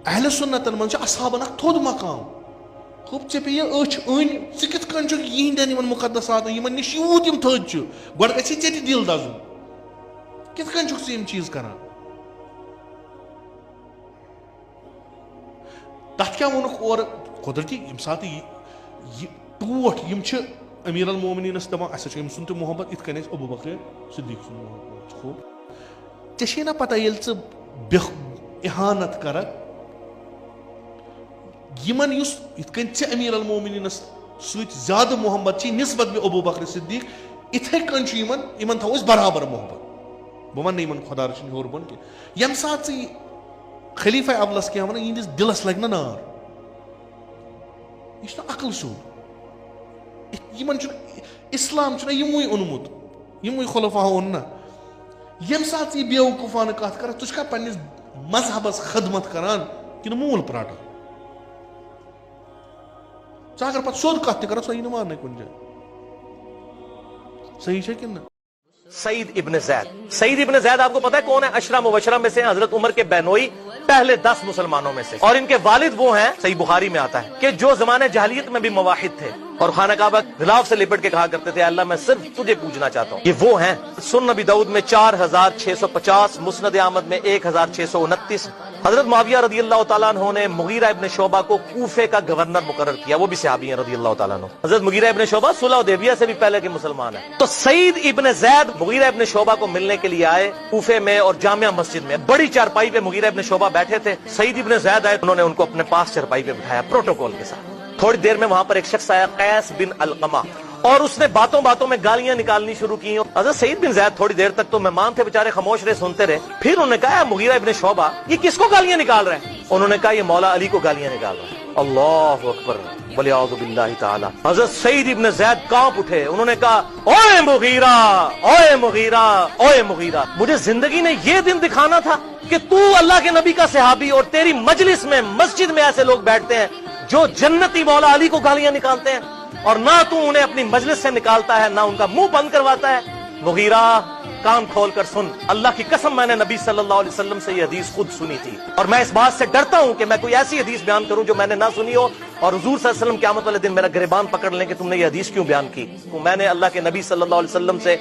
اہل سنتن من اصحابن اخ تھود مقام خوب ے پہ یہ اچھ ان ثت کن چھ یہندین مقدسات یمن نش یوت یم تھد گۄڈٕ گژھِ ژے تہِ دل دزُن کِتھ کن چھُکھ ژٕ یم چیز کران تتھ کیٛاہ ووٚنُکھ اورٕ قدرتی یم سات یہ ٹوٹھ یم چھ امیر المومنینس دپان اسہ چھ یم سُنٛد تہِ محبت یتھ کٔنۍ اسہِ ابو بکر صدیق سُنٛد محبت خوب ژےٚ چھے نا پتہ ییٚلہِ ژٕ احانت کرکھ یمن یُس یتھ کٔنۍ ژےٚ امیر المومنینس سۭتۍ زیادٕ محبت چھی نسبت بہ ابو بکر صدیق اتھے کٔنۍ چھُ یمن تھاو أسۍ برابر محبت بہٕ ونہٕ یمن خۄدا رٔچھِنۍ ہیوٚر بۄن کینٛہہ ییٚمہِ ساتہٕ ژٕ خلیفہ اولس کیٛاہ ونان یہندس دلس لگہِ نا نار یہ چھُنہ عقل سیوٚد یمن چھُنہٕ اسلام چھُنہ یموے اوٚنمُت یموے خلفاہو اوٚن نا ییٚمہِ ساتہٕ ژٕ یہِ بیوقوٗفانہٕ کتھ کرکھ ژٕ چھُکھا پننس مذہبس خدمت کران کِنہٕ موٗل پراٹان ژٕ اگر پتہٕ سیوٚد کتھ تہِ کرکھ سۄ یی نہٕ ماننہٕ کُنہِ جایہِ صحیح چھا کِنہٕ نہ سعید ابن زید آپ کو پتا ہے کون ہے؟ عشرہ مبشرہ میں سے حضرت عمر کے بہنوئی پہلے 10 مسلمانوں میں سے، اور ان کے والد وہ ہیں، صحیح بخاری میں آتا ہے کہ جو زمانے جاہلیت میں بھی موحد تھے اور خانہ کعبہ غلاف سے لپٹ کے کہا کرتے تھے اللہ میں صرف تجھے پوجنا چاہتا ہوں. یہ وہ ہیں. سنن نبی داؤد میں 4650، مسند احمد میں 1629. حضرت معاویہ رضی اللہ تعالیٰ عنہ نے مغیرہ ابن شعبہ کو کوفے کا گورنر مقرر کیا، وہ بھی صحابی ہیں رضی اللہ تعالیٰ عنہ. حضرت مغیرہ ابن شعبہ صلح حدیبیہ سے بھی پہلے کے مسلمان ہیں. تو سعید ابن زید مغیرہ ابن شعبہ کو ملنے کے لیے آئے کوفے میں، اور جامعہ مسجد میں بڑی چارپائی پہ مغیرہ ابن شعبہ بیٹھے تھے. سعید ابن زید آئے، انہوں نے ان کو اپنے پاس چارپائی پہ بٹھایا پروٹوکول کے ساتھ. تھوڑی دیر میں وہاں پر ایک شخص آیا قیس بن علقمہ، اور اس نے باتوں باتوں میں گالیاں نکالنی شروع کی. حضرت سعید بن زید تھوڑی دیر تک تو مہمان تھے بیچارے، خاموش رہے، سنتے رہے. پھر انہوں نے کہا مغیرہ ابن شعبہ یہ کس کو گالیاں نکال رہے ہیں؟ انہوں نے کہا یہ مولا علی کو گالیاں نکال رہے ہیں. اللہ اکبر ولیعوذ باللہ تعالی. حضرت سعید ابن زید کانپ اٹھے. انہوں نے کہا اوے مغیرہ، اوے مغیرہ، اوے مغیرہ، مجھے زندگی نے یہ دن دکھانا تھا کہ تو اللہ کے نبی کا صحابی اور تیری مجلس میں مسجد میں ایسے لوگ بیٹھتے ہیں جو جنتی مولا علی کو گالیاں نکالتے ہیں، اور نہ تو انہیں اپنی مجلس سے نکالتا ہے نہ ان کا منہ بند کرواتا ہے. مغیرہ کان کھول کر سن، اللہ کی قسم میں نے نبی صلی اللہ علیہ وسلم سے یہ حدیث خود سنی تھی، اور میں اس بات سے ڈرتا ہوں کہ میں کوئی ایسی حدیث بیان کروں جو میں نے نہ سنی ہو، اور حضور صلی اللہ علیہ وسلم قیامت والے دن میرا گریبان پکڑ لیں کہ تم نے یہ حدیث کیوں بیان کی. تو میں نے اللہ کے نبی صلی اللہ علیہ وسلم سے